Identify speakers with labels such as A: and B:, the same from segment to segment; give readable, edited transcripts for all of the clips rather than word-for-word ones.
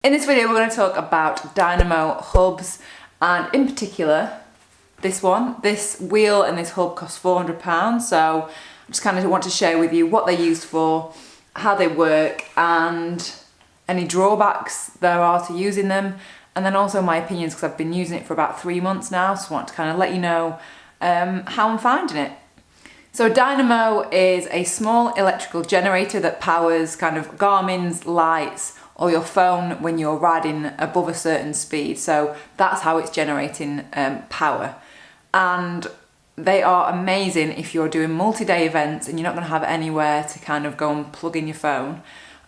A: In this video, we're going to talk about Dynamo hubs, and in particular, this one. This wheel and this hub cost £400, so I just kind of want to share with you what they're used for, how they work, and any drawbacks there are to using them, and then also my opinions, because I've been using it for about 3 months now, so I want to kind of let you know how I'm finding it. So Dynamo is a small electrical generator that powers kind of Garmin's lights or your phone when you're riding above a certain speed. So that's how it's generating power. And they are amazing if you're doing multi-day events and you're not going to have anywhere to kind of go and plug in your phone.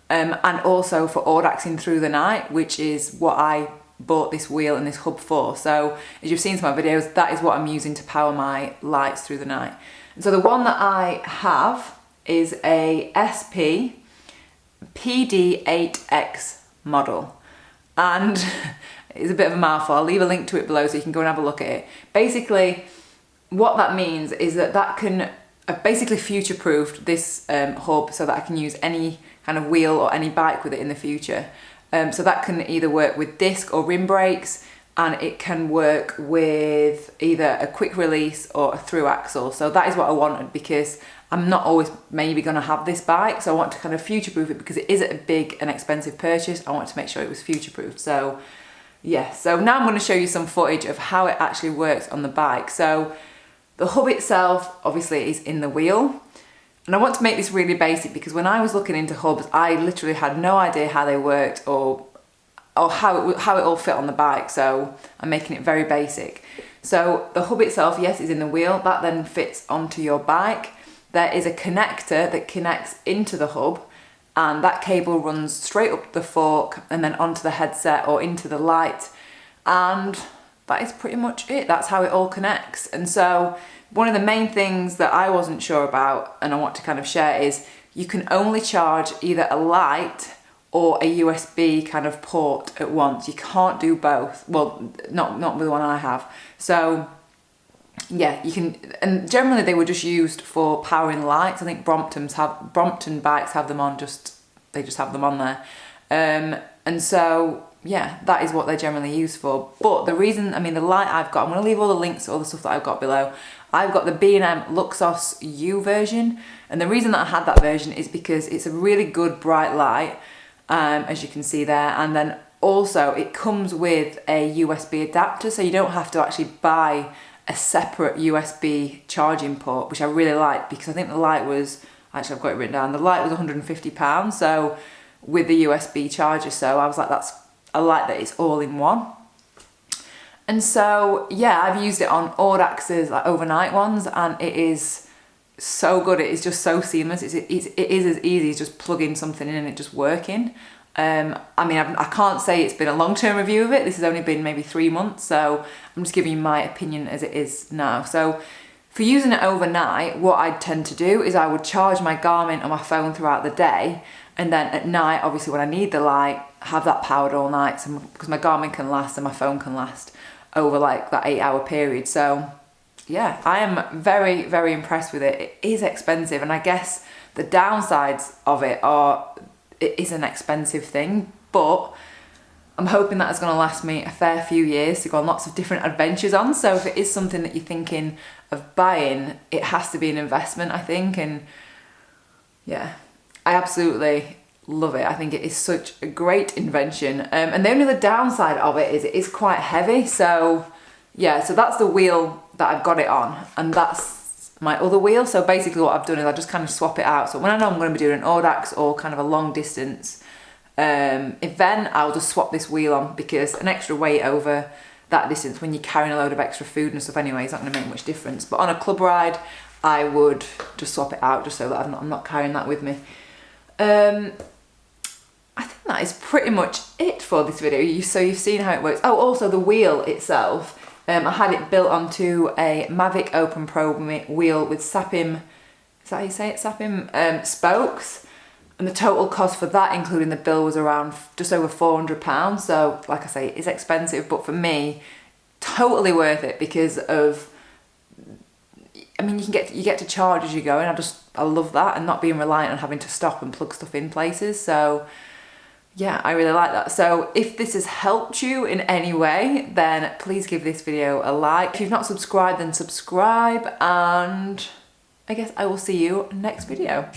A: And also for audaxing through the night, which is what I bought this wheel and this hub for. So as you've seen in my videos, that is what I'm using to power my lights through the night. And so the one that I have is a SP PD8X model, and it's a bit of a mouthful. I'll leave a link to it below so you can go and have a look at it. Basically, what that means is that can basically future-proofed this hub so that I can use any kind of wheel or any bike with it in the future. So that can either work with disc or rim brakes, and it can work with either a quick release or a through axle. So that is what I wanted, because I'm not always maybe going to have this bike, so I want to kind of future-proof it because it is a big and expensive purchase. I want to make sure it was future-proofed. So yeah, so now I'm going to show you some footage of how it actually works on the bike. So the hub itself obviously is in the wheel, and I want to make this really basic because when I was looking into hubs, I literally had no idea how they worked or how it all fit on the bike, so I'm making it very basic. So the hub itself, yes, is in the wheel. That then fits onto your bike. There is a connector that connects into the hub, and that cable runs straight up the fork and then onto the headset or into the light, and that is pretty much it. That's how it all connects. And so one of the main things that I wasn't sure about and I want to kind of share is you can only charge either a light or a USB kind of port at once. You can't do both. Well, not with the one I have. So yeah, you can, and generally they were just used for powering lights. I think Brompton bikes have them on, they just have them on there. And so yeah, that is what they're generally used for. But the reason, the light I've got, I'm going to leave all the links to all the stuff that I've got below. I've got the B&M Luxos U version, and the reason that I had that version is because it's a really good bright light, as you can see there, and then also it comes with a USB adapter, so you don't have to actually buy a separate USB charging port, which I really like, because I think the light was, actually I've got it written down, the light was £150, so with the USB charger, so I was like, that's a light that is all in one. And so yeah, I've used it on audaxes, like overnight ones, and it is so good. It is just so seamless. It is as easy as just plugging something in and it just working. I can't say it's been a long-term review of it. This has only been maybe 3 months, so I'm just giving you my opinion as it is now. So for using it overnight, what I'd tend to do is I would charge my Garmin on my phone throughout the day, and then at night, obviously when I need the light, have that powered all night, so, because my Garmin can last and my phone can last over like that 8-hour period. So yeah, I am very, very impressed with it. It is expensive, and I guess the downsides of it are it is an expensive thing, but I'm hoping that it's going to last me a fair few years to go on lots of different adventures on. So if it is something that you're thinking of buying, it has to be an investment, I think. And yeah, I absolutely love it. I think it is such a great invention. And the only other downside of it is quite heavy. So yeah, so that's the wheel that I've got it on, and that's my other wheel. So basically what I've done is I just kind of swap it out. So when I know I'm going to be doing an audax or kind of a long distance event, I'll just swap this wheel on, because an extra weight over that distance when you're carrying a load of extra food and stuff anyway is not going to make much difference. But on a club ride, I would just swap it out just so that I'm not carrying that with me. I think that is pretty much it for this video. So you've seen how it works. Oh, also the wheel itself. I had it built onto a Mavic Open Pro wheel with Sapim, is that how you say it? Sapim spokes. And the total cost for that, including the bill, was around just over £400. So like I say, it's expensive, but for me, totally worth it because of, you get to charge as you go, and I love that, and not being reliant on having to stop and plug stuff in places. So yeah, I really like that. So if this has helped you in any way, then please give this video a like. If you've not subscribed, then subscribe, and I guess I will see you next video.